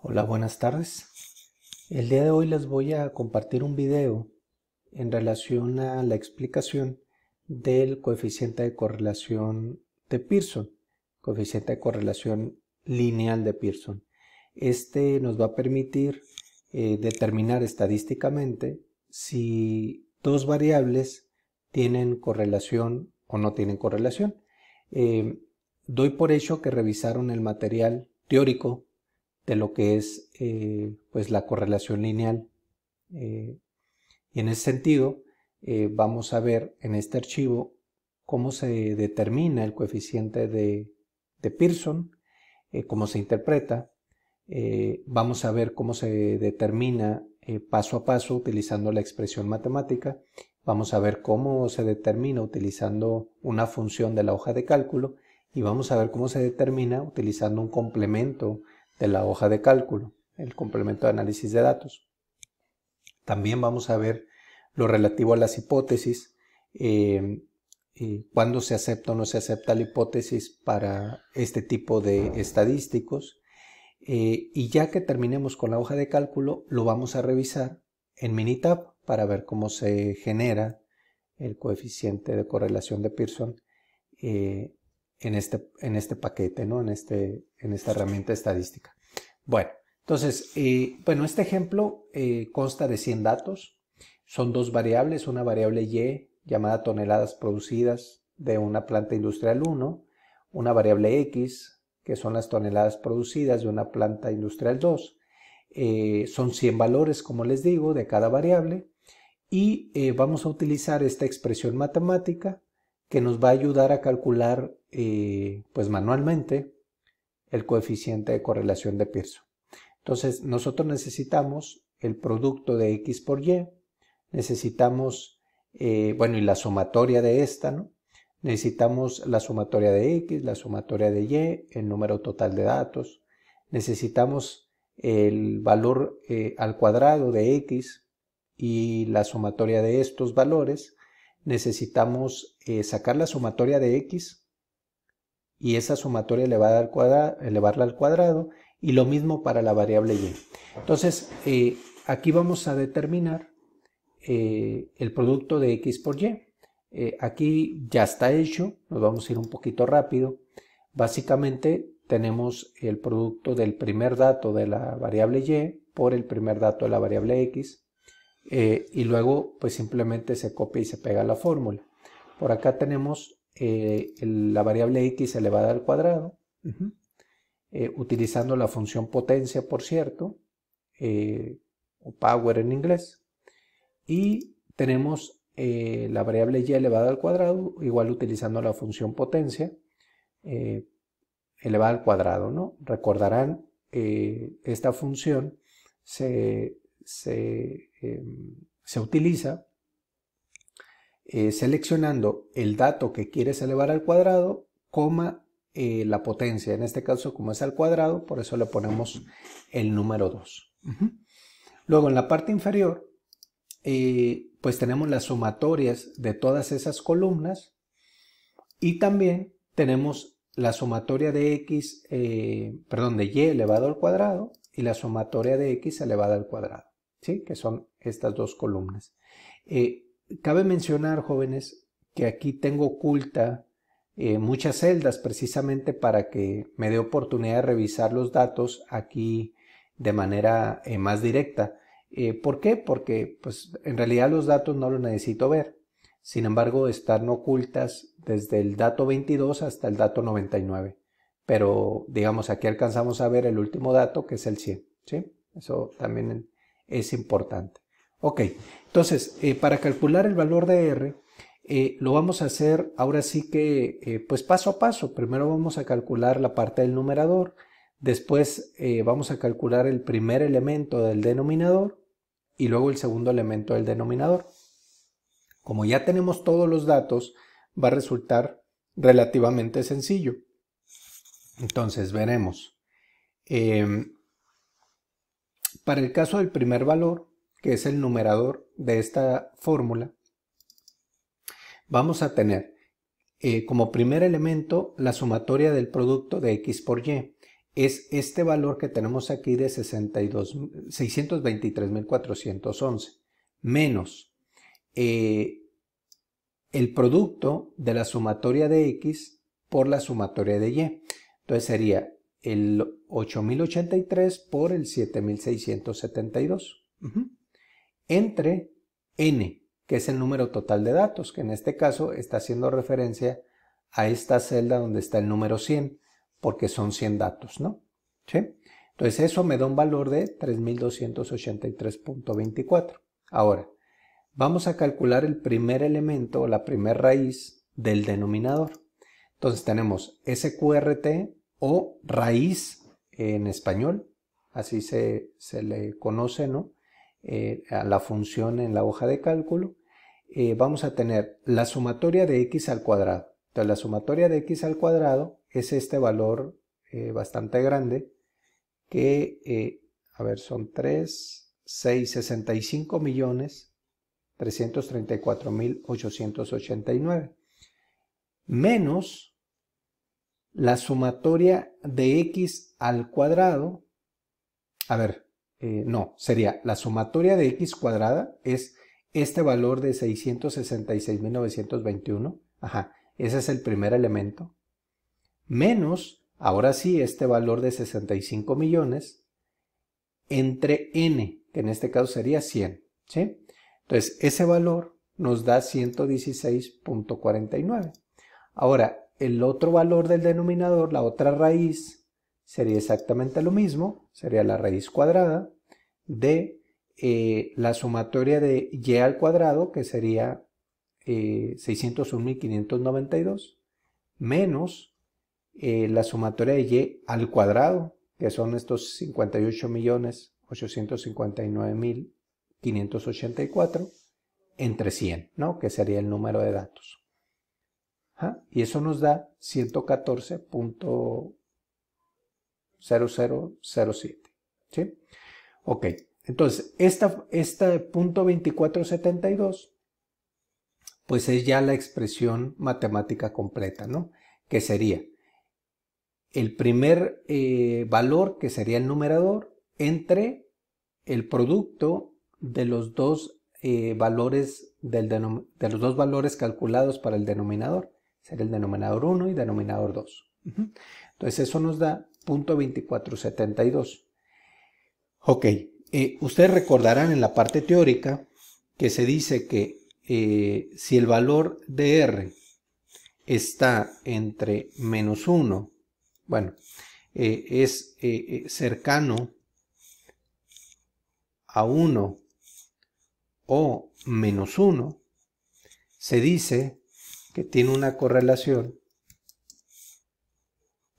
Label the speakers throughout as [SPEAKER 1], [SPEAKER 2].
[SPEAKER 1] Hola, buenas tardes. El día de hoy les voy a compartir un video en relación a la explicación del coeficiente de correlación de Pearson, coeficiente de correlación lineal de Pearson. Este nos va a permitir determinar estadísticamente si dos variables tienen correlación o no tienen correlación. Doy por hecho que revisaron el material teórico de lo que es pues la correlación lineal. Y en ese sentido vamos a ver en este archivo cómo se determina el coeficiente de Pearson, cómo se interpreta. Vamos a ver cómo se determina paso a paso utilizando la expresión matemática. Vamos a ver cómo se determina utilizando una función de la hoja de cálculo y vamos a ver cómo se determina utilizando un complemento de la hoja de cálculo, el complemento de análisis de datos. También vamos a ver lo relativo a las hipótesis, cuándo se acepta o no se acepta la hipótesis para este tipo de estadísticos. Y ya que terminemos con la hoja de cálculo, lo vamos a revisar en Minitab para ver cómo se genera el coeficiente de correlación de Pearson en este paquete, ¿no? en esta herramienta estadística. Bueno, entonces, este ejemplo consta de 100 datos. Son dos variables, una variable Y llamada toneladas producidas de una planta industrial 1, una variable X, que son las toneladas producidas de una planta industrial 2. Son 100 valores, como les digo, de cada variable. Y vamos a utilizar esta expresión matemática que nos va a ayudar a calcular pues manualmente el coeficiente de correlación de Pearson. Entonces nosotros necesitamos el producto de X por Y, necesitamos, y la sumatoria de esta, ¿no? Necesitamos la sumatoria de X, la sumatoria de Y, el número total de datos, necesitamos el valor al cuadrado de X y la sumatoria de estos valores. Necesitamos sacar la sumatoria de X y esa sumatoria elevarla al cuadrado, y lo mismo para la variable Y. Entonces, aquí vamos a determinar el producto de X por Y. Aquí ya está hecho, nos vamos a ir un poquito rápido. Básicamente tenemos el producto del primer dato de la variable Y por el primer dato de la variable X. Y luego pues simplemente se copia y se pega la fórmula. Por acá tenemos la variable X elevada al cuadrado, utilizando la función potencia, por cierto, o power en inglés. Y tenemos la variable Y elevada al cuadrado, igual utilizando la función potencia elevada al cuadrado, ¿no? Recordarán, esta función se utiliza seleccionando el dato que quieres elevar al cuadrado, coma la potencia. En este caso, como es al cuadrado, por eso le ponemos el número 2. Luego, en la parte inferior, pues tenemos las sumatorias de todas esas columnas y también tenemos la sumatoria de X, de Y elevado al cuadrado y la sumatoria de X elevada al cuadrado, ¿sí? Que son estas dos columnas. Cabe mencionar, jóvenes, que aquí tengo oculta muchas celdas precisamente para que me dé oportunidad de revisar los datos aquí de manera más directa. ¿Por qué? Porque pues, en realidad los datos no los necesito ver. Sin embargo, están ocultas desde el dato 22 hasta el dato 99. Pero, digamos, aquí alcanzamos a ver el último dato, que es el 100. ¿Sí? Eso también es importante. Ok, entonces, para calcular el valor de R, lo vamos a hacer ahora sí que, pues paso a paso. Primero vamos a calcular la parte del numerador. Después vamos a calcular el primer elemento del denominador y luego el segundo elemento del denominador. Como ya tenemos todos los datos, va a resultar relativamente sencillo. Entonces veremos. Para el caso del primer valor, que es el numerador de esta fórmula, vamos a tener como primer elemento la sumatoria del producto de X por Y. es este valor que tenemos aquí de 623.411 menos el producto de la sumatoria de X por la sumatoria de Y. Entonces sería el 8.083 por el 7.672 entre N, que es el número total de datos, que en este caso está haciendo referencia a esta celda donde está el número 100, porque son 100 datos, ¿no? ¿Sí? Entonces eso me da un valor de 3.283.24. Ahora, vamos a calcular el primer elemento o la primera raíz del denominador. Entonces tenemos SQRT o raíz en español, así se le conoce, ¿no? A la función en la hoja de cálculo. Vamos a tener la sumatoria de x al cuadrado. Entonces la sumatoria de x al cuadrado es este valor bastante grande que, a ver, son 65.334.889 menos la sumatoria de x al cuadrado. A ver, no, sería la sumatoria de x cuadrada es este valor de 666.921. Ajá, ese es el primer elemento. Menos, ahora sí, este valor de 65 millones entre n, que en este caso sería 100. ¿Sí? Entonces, ese valor nos da 116.49. Ahora, el otro valor del denominador, la otra raíz, sería exactamente lo mismo. Sería la raíz cuadrada de la sumatoria de y al cuadrado, que sería 601.592, menos la sumatoria de y al cuadrado, que son estos 58.859.584, entre 100, ¿no? Que sería el número de datos. Y eso nos da 114.0007. ¿Sí? Ok, entonces esta punto 2472 pues es ya la expresión matemática completa, ¿no? Que sería el primer valor, que sería el numerador, entre el producto de los dos valores de los dos valores calculados para el denominador. Sería el denominador 1 y denominador 2. Entonces eso nos da punto 2472. Ok, ustedes recordarán en la parte teórica que se dice que si el valor de R está entre menos 1, bueno, es cercano a 1 o menos 1, se dice que tiene una correlación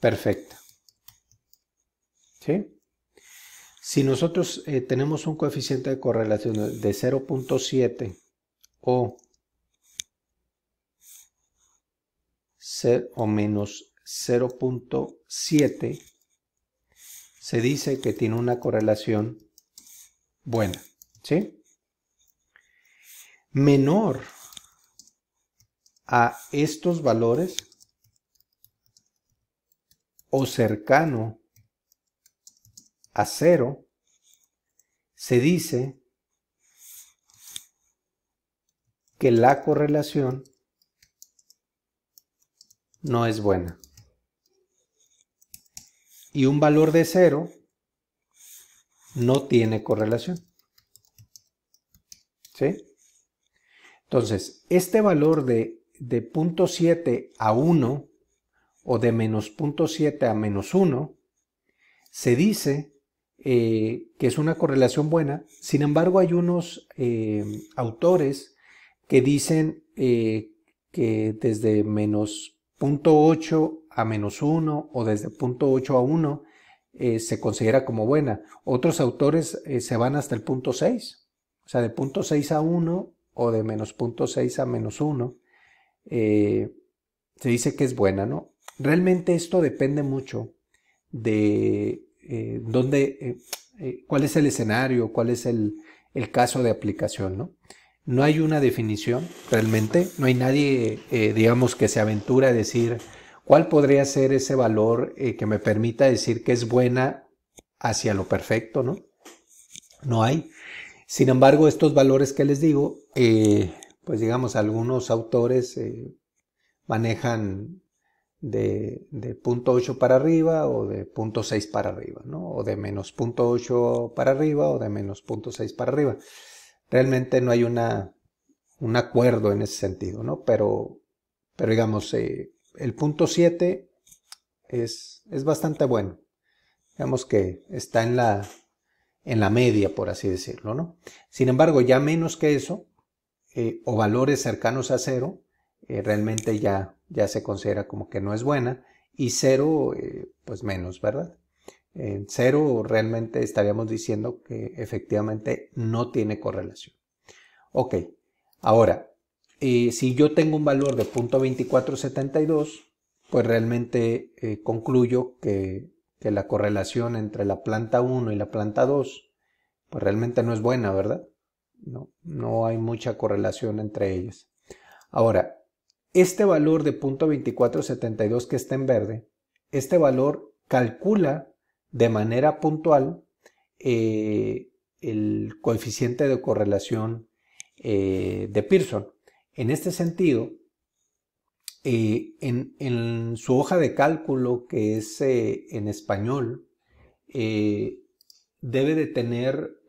[SPEAKER 1] perfecta. ¿Sí? Si nosotros tenemos un coeficiente de correlación de 0.7 o menos 0.7, se dice que tiene una correlación buena, ¿sí? Menor a estos valores o cercano a 0, se dice que la correlación no es buena. Y un valor de 0 no tiene correlación. ¿Sí? Entonces, este valor de 0.7 a 1 o de menos 0.7 a menos 1 se dice que es una correlación buena. Sin embargo, hay unos autores que dicen que desde menos 0.8 a menos 1 o desde 0.8 a 1 se considera como buena. Otros autores se van hasta el 0.6, o sea, de 0.6 a 1 o de menos 0.6 a menos 1 se dice que es buena, ¿no? Realmente esto depende mucho de cuál es el escenario, cuál es el caso de aplicación, ¿no? No hay una definición realmente, no hay nadie, digamos, que se aventura a decir ¿Cuál podría ser ese valor que me permita decir que es buena hacia lo perfecto, ¿no? No hay. Sin embargo, estos valores que les digo, pues digamos, algunos autores manejan de 0.8 para arriba o de 0.6 para arriba, ¿no? O de menos 0.8 para arriba o de menos 0.6 para arriba. Realmente no hay un acuerdo en ese sentido, ¿no? Pero digamos, el 0.7 es bastante bueno. Digamos que está en la media, por así decirlo, ¿no? Sin embargo, ya menos que eso, o valores cercanos a cero, realmente ya se considera como que no es buena, y cero, pues menos, ¿verdad? En cero realmente estaríamos diciendo que efectivamente no tiene correlación. Ok, ahora, si yo tengo un valor de 0.2472, pues realmente concluyo que la correlación entre la planta 1 y la planta 2, pues realmente no es buena, ¿verdad? No hay mucha correlación entre ellas. Ahora, este valor de 0.2472 que está en verde, este valor calcula de manera puntual el coeficiente de correlación de Pearson. En este sentido, en su hoja de cálculo, que es en español, debe de tener,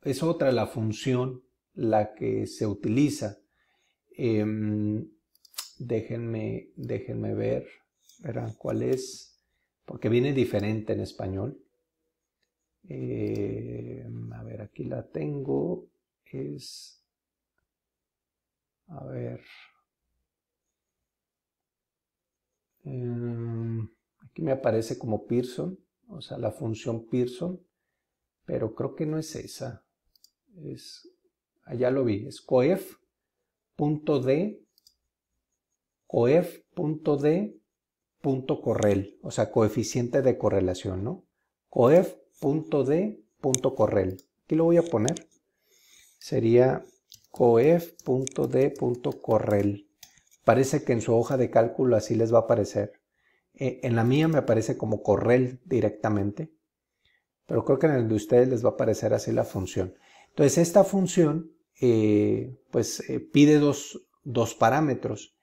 [SPEAKER 1] es otra la función la que se utiliza. Déjenme ver, verán cuál es, porque viene diferente en español. A ver, aquí la tengo, a ver, aquí me aparece como Pearson, o sea, la función Pearson, pero creo que no es esa, allá lo vi, es coef.d, coef.d.correl, o sea, coeficiente de correlación, ¿no? coef.d.correl. Aquí lo voy a poner. Sería coef.d.correl. Parece que en su hoja de cálculo así les va a aparecer. En la mía me aparece como correl directamente, pero creo que en el de ustedes les va a aparecer así la función. Entonces esta función pide dos parámetros.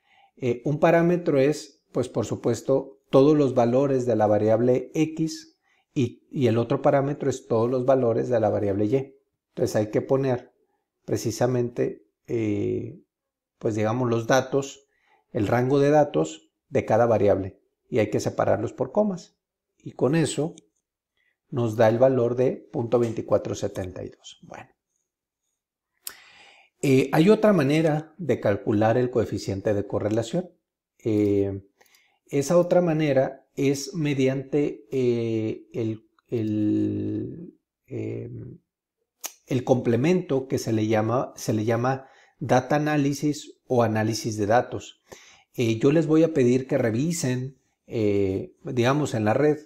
[SPEAKER 1] Un parámetro es, pues por supuesto, todos los valores de la variable x y el otro parámetro es todos los valores de la variable y. Entonces hay que poner precisamente, pues digamos, los datos, el rango de datos de cada variable, y hay que separarlos por comas. Y con eso nos da el valor de 0.2472. Bueno. Hay otra manera de calcular el coeficiente de correlación. Esa otra manera es mediante el complemento que se le llama data análisis o análisis de datos. Yo les voy a pedir que revisen, digamos, en la red,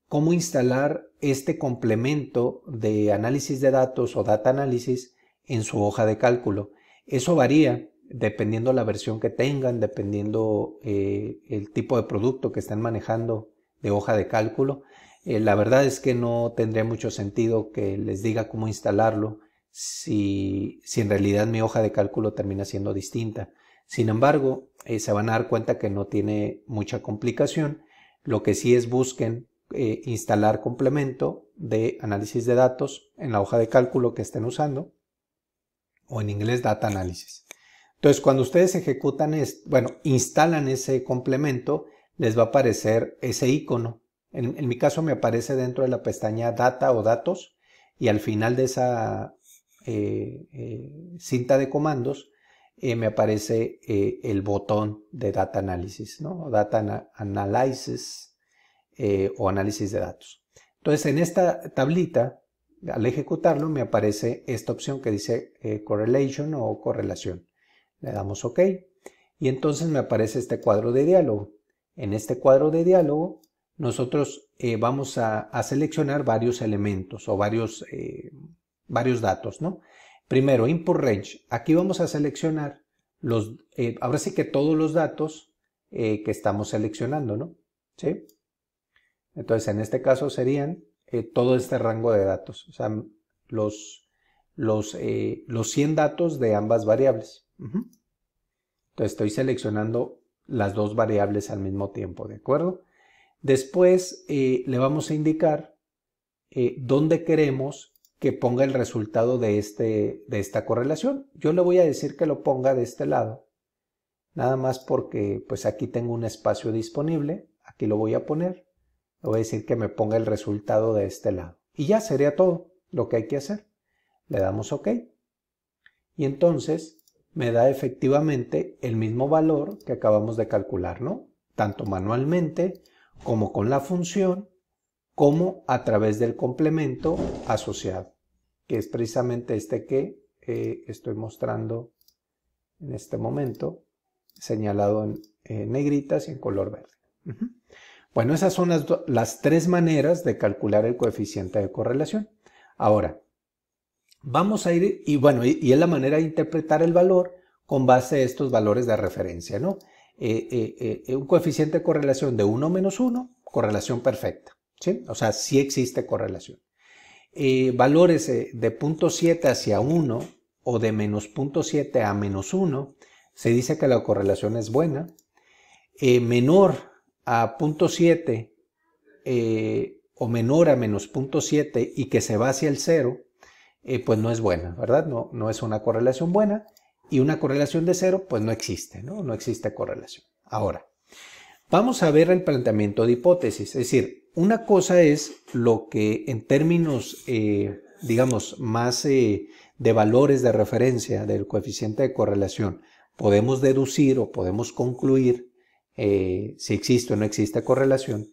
[SPEAKER 1] cómo instalar este complemento de análisis de datos o data análisis en su hoja de cálculo. Eso varía dependiendo la versión que tengan, dependiendo el tipo de producto que estén manejando de hoja de cálculo. La verdad es que no tendría mucho sentido que les diga cómo instalarlo si en realidad mi hoja de cálculo termina siendo distinta. Sin embargo, se van a dar cuenta que no tiene mucha complicación. Lo que sí es busquen instalar complemento de análisis de datos en la hoja de cálculo que estén usando, o en inglés data analysis. Entonces, cuando ustedes ejecutan instalan ese complemento, les va a aparecer ese icono. En mi caso me aparece dentro de la pestaña data o datos, y al final de esa cinta de comandos me aparece el botón de data analysis, ¿no? Data analysis o análisis de datos. Entonces, en esta tablita, al ejecutarlo, me aparece esta opción que dice correlation o correlación. Le damos OK y entonces me aparece este cuadro de diálogo. En este cuadro de diálogo nosotros vamos a seleccionar varios elementos o varios datos, ¿no? Primero, input range. Aquí vamos a seleccionar ahora sí que todos los datos que estamos seleccionando, ¿no? ¿Sí? Entonces, en este caso serían todo este rango de datos, o sea, los 100 datos de ambas variables. Entonces, estoy seleccionando las dos variables al mismo tiempo, ¿de acuerdo? Después le vamos a indicar dónde queremos que ponga el resultado de esta correlación. Yo le voy a decir que lo ponga de este lado, nada más porque pues aquí tengo un espacio disponible, aquí lo voy a poner, le voy a decir que me ponga el resultado de este lado. Y ya sería todo lo que hay que hacer. Le damos OK. Y entonces me da efectivamente el mismo valor que acabamos de calcular, ¿no? Tanto manualmente como con la función, como a través del complemento asociado, que es precisamente este que estoy mostrando en este momento, señalado en negritas y en color verde. Bueno, esas son las tres maneras de calcular el coeficiente de correlación. Ahora, vamos a ir, y bueno, y es la manera de interpretar el valor con base a estos valores de referencia, ¿no? Un coeficiente de correlación de 1 menos 1, correlación perfecta, ¿sí? O sea, sí existe correlación. Valores de 0.7 hacia 1 o de menos 0.7 a menos 1, se dice que la correlación es buena. Menor a 0.7 o menor a menos 0.7 y que se va hacia el 0, pues no es buena, ¿verdad? No es una correlación buena, y una correlación de 0 pues no existe, ¿no? No existe correlación. Ahora, vamos a ver el planteamiento de hipótesis, es decir, una cosa es lo que en términos, digamos, más de valores de referencia del coeficiente de correlación podemos deducir o podemos concluir si existe o no existe correlación.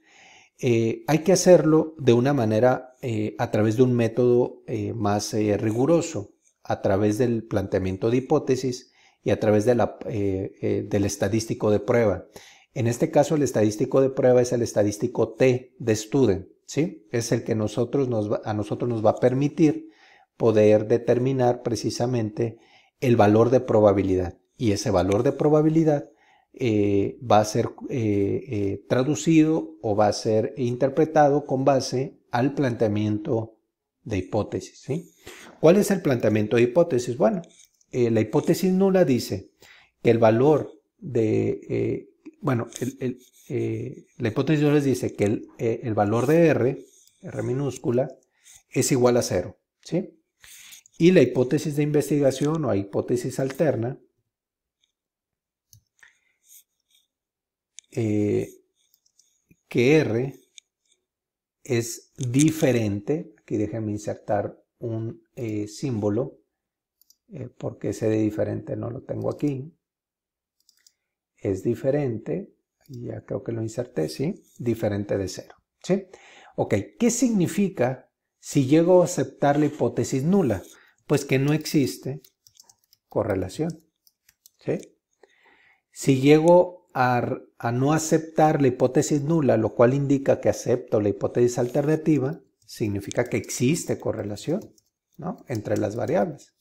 [SPEAKER 1] Hay que hacerlo de una manera a través de un método más riguroso, a través del planteamiento de hipótesis y a través del estadístico de prueba. En este caso, el estadístico de prueba es el estadístico T de Student, ¿sí? Es el que a nosotros nos va a permitir poder determinar precisamente el valor de probabilidad. Y ese valor de probabilidad va a ser traducido o va a ser interpretado con base al planteamiento de hipótesis, ¿sí? ¿Cuál es el planteamiento de hipótesis? Bueno, la hipótesis nula dice que el valor de, la hipótesis nula dice que el valor de R minúscula, es igual a 0, ¿sí? Y la hipótesis de investigación o hipótesis alterna que R es diferente, aquí déjenme insertar un símbolo, porque ese de diferente no lo tengo aquí, es diferente, ya creo que lo inserté, ¿sí? Diferente de 0, ¿sí? Ok, ¿qué significa si llego a aceptar la hipótesis nula? Pues que no existe correlación, ¿sí? Si llego a no aceptar la hipótesis nula, lo cual indica que acepto la hipótesis alternativa, significa que existe correlación, ¿no? Entre las variables,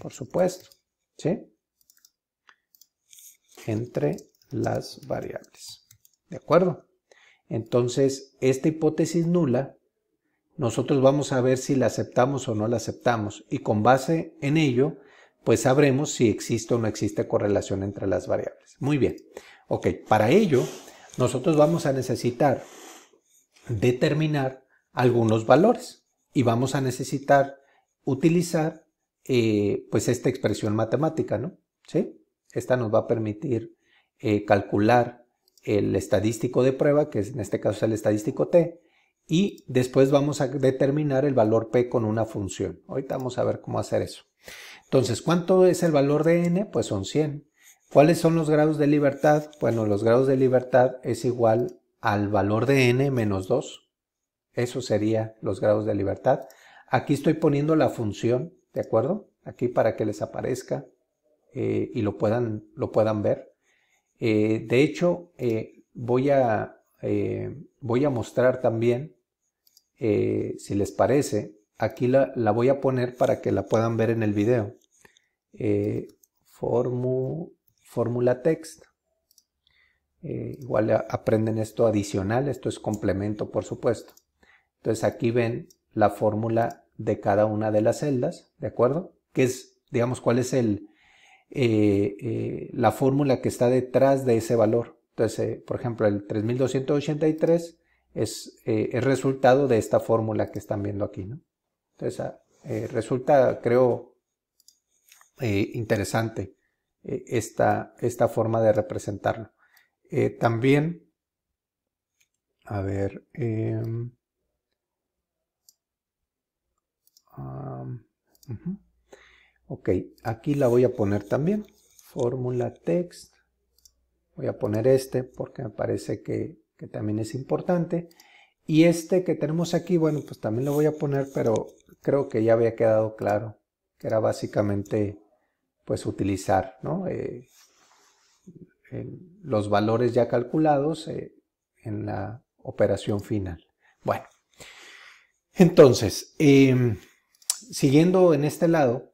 [SPEAKER 1] por supuesto, ¿sí? Entre las variables, ¿de acuerdo? Entonces, esta hipótesis nula, nosotros vamos a ver si la aceptamos o no la aceptamos, y con base en ello, pues sabremos si existe o no existe correlación entre las variables. Muy bien. Ok, para ello, nosotros vamos a necesitar determinar algunos valores y vamos a necesitar utilizar pues esta expresión matemática, ¿no? ¿Sí? Esta nos va a permitir calcular el estadístico de prueba, que en este caso es el estadístico T, y después vamos a determinar el valor P con una función. Ahorita vamos a ver cómo hacer eso. Entonces, ¿cuánto es el valor de n? Pues son 100. ¿Cuáles son los grados de libertad? Bueno, los grados de libertad es igual al valor de n menos 2. Eso sería los grados de libertad. Aquí estoy poniendo la función, ¿de acuerdo? Aquí para que les aparezca y lo puedan ver. De hecho, voy a mostrar también, si les parece, aquí la voy a poner para que la puedan ver en el video. Fórmula text. Igual aprenden esto adicional, esto es complemento, por supuesto. Entonces aquí ven la fórmula de cada una de las celdas, ¿de acuerdo? Que es, digamos, cuál es la fórmula que está detrás de ese valor. Entonces, por ejemplo, el 3283 es resultado de esta fórmula que están viendo aquí, ¿no? Entonces, resulta, creo, interesante esta forma de representarlo. También, a ver, ok, aquí la voy a poner también, fórmula text, voy a poner porque me parece que también es importante, y este que tenemos aquí, bueno, pues también lo voy a poner, pero creo que ya había quedado claro, que era básicamente, pues, utilizar, ¿no? Los valores ya calculados en la operación final. Bueno, entonces, siguiendo en este lado,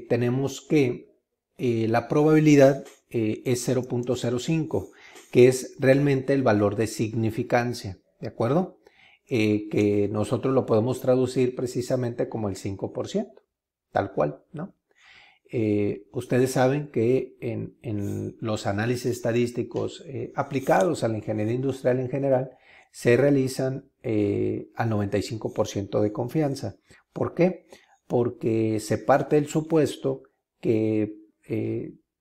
[SPEAKER 1] tenemos que la probabilidad es 0.05, que es realmente el valor de significancia, ¿de acuerdo? Que nosotros lo podemos traducir precisamente como el 5%, tal cual, ¿no? Ustedes saben que en los análisis estadísticos aplicados a la ingeniería industrial en general se realizan al 95% de confianza. ¿Por qué? Porque se parte del supuesto que,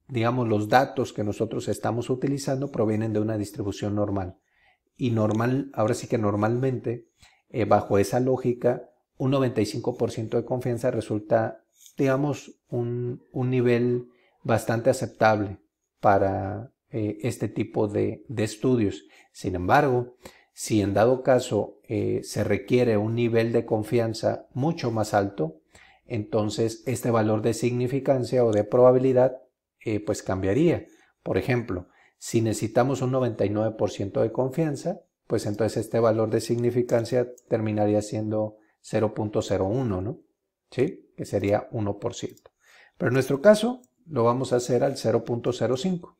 [SPEAKER 1] digamos, los datos que nosotros estamos utilizando provienen de una distribución normal. Y ahora sí que normalmente, bajo esa lógica, un 95% de confianza resulta, digamos, un nivel bastante aceptable para este tipo de estudios. Sin embargo, si en dado caso se requiere un nivel de confianza mucho más alto, entonces este valor de significancia o de probabilidad pues cambiaría. Por ejemplo, si necesitamos un 99% de confianza, pues entonces este valor de significancia terminaría siendo 0.01, ¿no? ¿Sí? Que sería 1%. Pero en nuestro caso lo vamos a hacer al 0.05,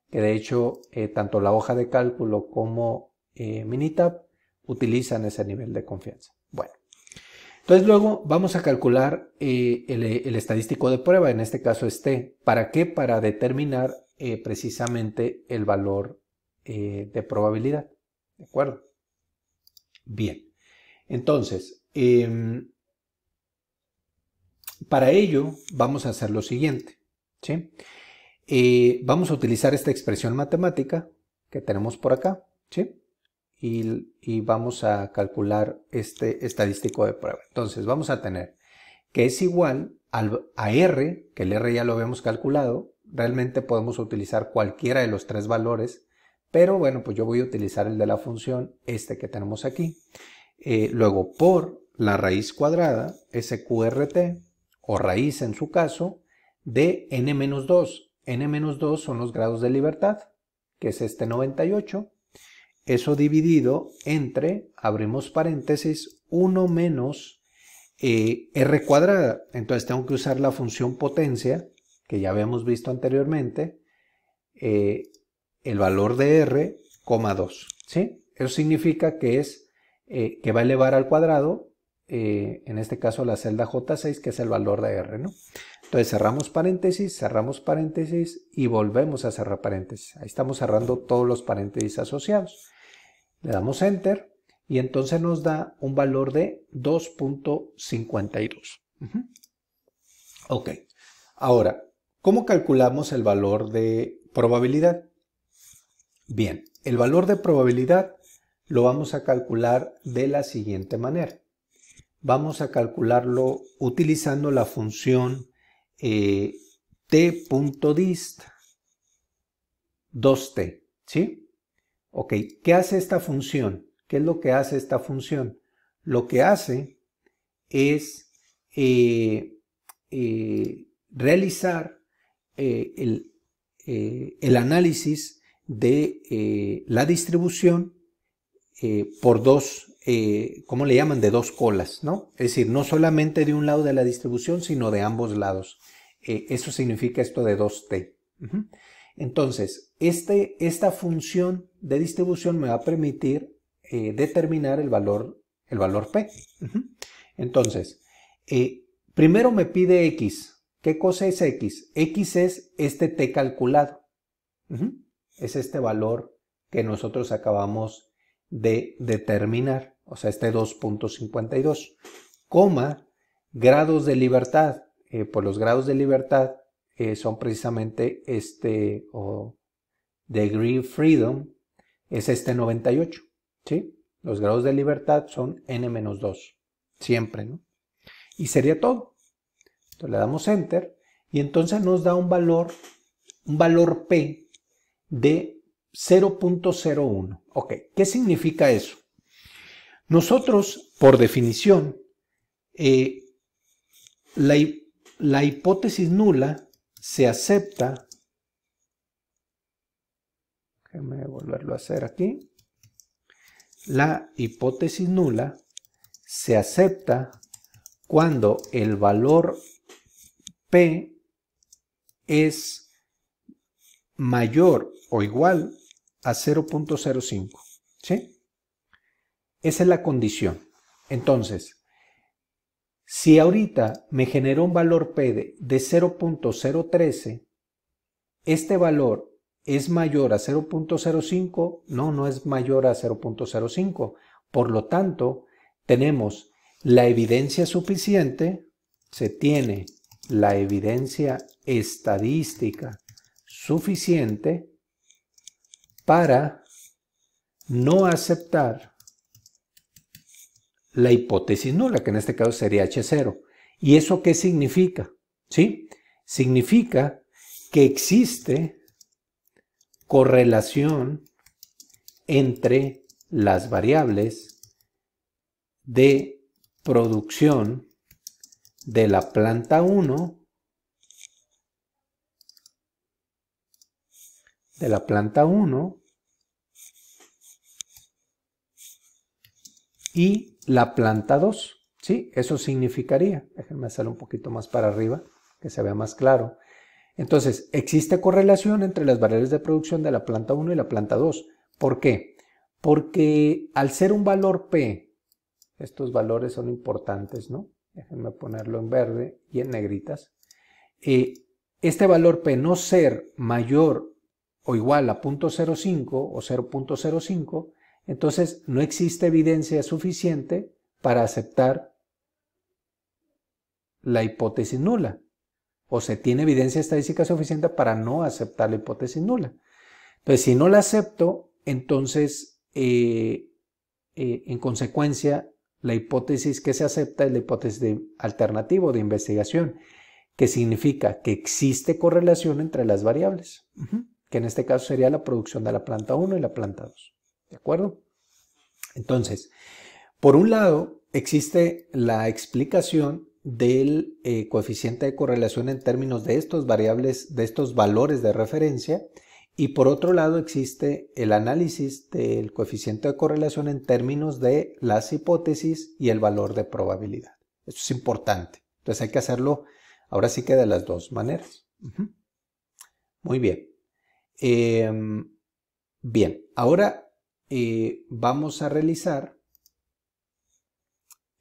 [SPEAKER 1] que de hecho tanto la hoja de cálculo como Minitab utilizan ese nivel de confianza. Bueno, entonces luego vamos a calcular el estadístico de prueba, en este caso es T. ¿Para qué? Para determinar precisamente el valor de probabilidad. ¿De acuerdo? Bien, entonces, para ello vamos a hacer lo siguiente, ¿sí? Vamos a utilizar esta expresión matemática que tenemos por acá, ¿sí? Y vamos a calcular este estadístico de prueba. Entonces vamos a tener que es igual a R, que el R ya lo habíamos calculado. Realmente podemos utilizar cualquiera de los tres valores, pero bueno, pues yo voy a utilizar el de la función, que tenemos aquí. Luego por la raíz cuadrada, SQRT, o raíz en su caso, de n-2. n-2 son los grados de libertad, que es este 98. Eso dividido entre, abrimos paréntesis, 1 menos r cuadrada. Entonces tengo que usar la función potencia, que ya habíamos visto anteriormente, el valor de r, 2. ¿Sí? Eso significa que es que va a elevar al cuadrado, en este caso la celda J6, que es el valor de r, ¿no? Entonces cerramos paréntesis y volvemos a cerrar paréntesis. Ahí estamos cerrando todos los paréntesis asociados. Le damos Enter y entonces nos da un valor de 2.52. Ok, ahora, ¿cómo calculamos el valor de probabilidad? Bien, el valor de probabilidad lo vamos a calcular de la siguiente manera. Vamos a calcularlo utilizando la función t.dist 2t, ¿sí? Ok, ¿qué hace esta función? ¿Qué es lo que hace esta función? Lo que hace es realizar el análisis de la distribución por dos, ¿cómo le llaman? De dos colas, ¿no? Es decir, no solamente de un lado de la distribución, sino de ambos lados. Eso significa esto de 2t. Entonces, esta función de distribución me va a permitir determinar el valor P. Entonces, primero me pide X. ¿Qué cosa es X? X es este T calculado. Es este valor que nosotros acabamos de determinar, o sea, este 2.52, coma, grados de libertad. Pues los grados de libertad son precisamente o degree freedom, es este 98, ¿sí? Los grados de libertad son n-2, siempre, ¿no? Y sería todo. Entonces le damos enter y entonces nos da un valor P de 0.01. Ok, ¿qué significa eso? Nosotros, por definición, la hipótesis nula se acepta. Déjenme volverlo a hacer aquí. La hipótesis nula se acepta cuando el valor P es mayor o igual a 0.05, ¿sí? Esa es la condición. Entonces, si ahorita me generó un valor P de 0.013, este valor es mayor a 0.05, no es mayor a 0.05. Por lo tanto, tenemos la evidencia suficiente, se tiene la evidencia estadística suficiente para no aceptar la hipótesis nula, que en este caso sería H0. ¿Y eso qué significa? ¿Sí? Significa que existe correlación entre las variables de producción de la planta 1 y la planta 2, ¿sí? Eso significaría, déjenme hacerlo un poquito más para arriba, que se vea más claro. Entonces, existe correlación entre las variables de producción de la planta 1 y la planta 2. ¿Por qué? Porque al ser un valor P, estos valores son importantes, ¿no? Déjenme ponerlo en verde y en negritas. Este valor P no ser mayor o igual a 0.05 o 0.05, entonces no existe evidencia suficiente para aceptar la hipótesis nula. O se tiene evidencia estadística suficiente para no aceptar la hipótesis nula. Entonces, si no la acepto, entonces, en consecuencia, la hipótesis que se acepta es la hipótesis alternativa de investigación, que significa que existe correlación entre las variables, que en este caso sería la producción de la planta 1 y la planta 2. ¿De acuerdo? Entonces, por un lado, existe la explicación del coeficiente de correlación en términos de estos variables, de estos valores de referencia, y por otro lado existe el análisis del coeficiente de correlación en términos de las hipótesis y el valor de probabilidad. Esto es importante. Entonces hay que hacerlo ahora sí que de las dos maneras. Muy bien. Bien, ahora vamos a realizar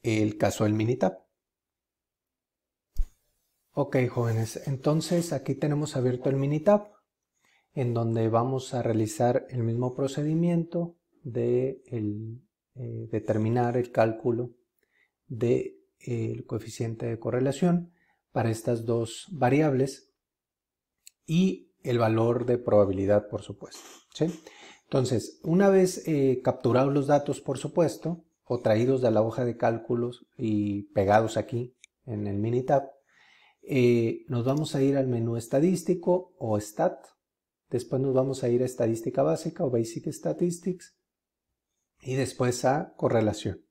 [SPEAKER 1] el caso del Minitab. Ok, jóvenes, entonces aquí tenemos abierto el Minitab, en donde vamos a realizar el mismo procedimiento de determinar el cálculo del coeficiente de correlación para estas dos variables y el valor de probabilidad, por supuesto, ¿sí? Entonces, una vez capturados los datos, por supuesto, o traídos de la hoja de cálculos y pegados aquí en el Minitab, nos vamos a ir al menú estadístico o Stat. Después nos vamos a ir a estadística básica o Basic Statistics y después a correlación.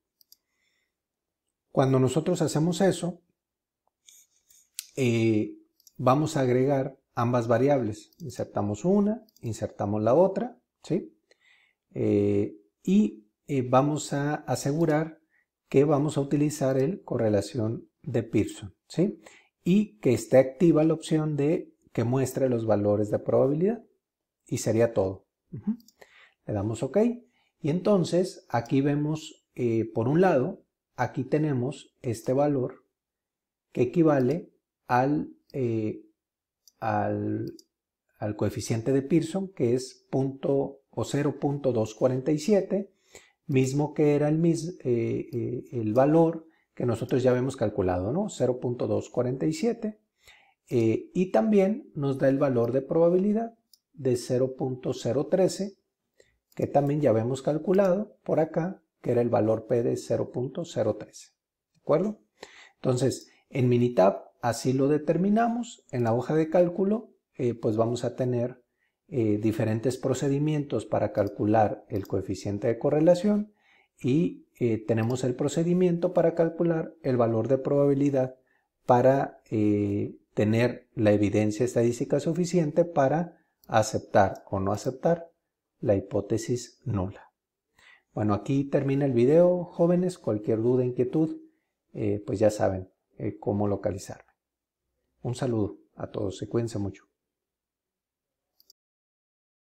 [SPEAKER 1] Cuando nosotros hacemos eso, vamos a agregar ambas variables. Insertamos una, insertamos la otra, ¿sí? Y vamos a asegurar que vamos a utilizar el correlación de Pearson, ¿sí? Y que esté activa la opción de que muestre los valores de probabilidad. y sería todo. Le damos OK. Y entonces aquí vemos, por un lado, aquí tenemos este valor que equivale al coeficiente de Pearson, que es 0.247, mismo que era el valor que nosotros ya habíamos calculado, ¿no? 0.247. Y también nos da el valor de probabilidad de 0.013, que también ya habíamos calculado por acá, que era el valor P de 0.013. ¿De acuerdo? Entonces, en Minitab así lo determinamos. En la hoja de cálculo, pues vamos a tener diferentes procedimientos para calcular el coeficiente de correlación y tenemos el procedimiento para calcular el valor de probabilidad para tener la evidencia estadística suficiente para aceptar o no aceptar la hipótesis nula. Bueno, aquí termina el video, jóvenes. Cualquier duda, inquietud, pues ya saben cómo localizarme. Un saludo a todos, se cuídense mucho.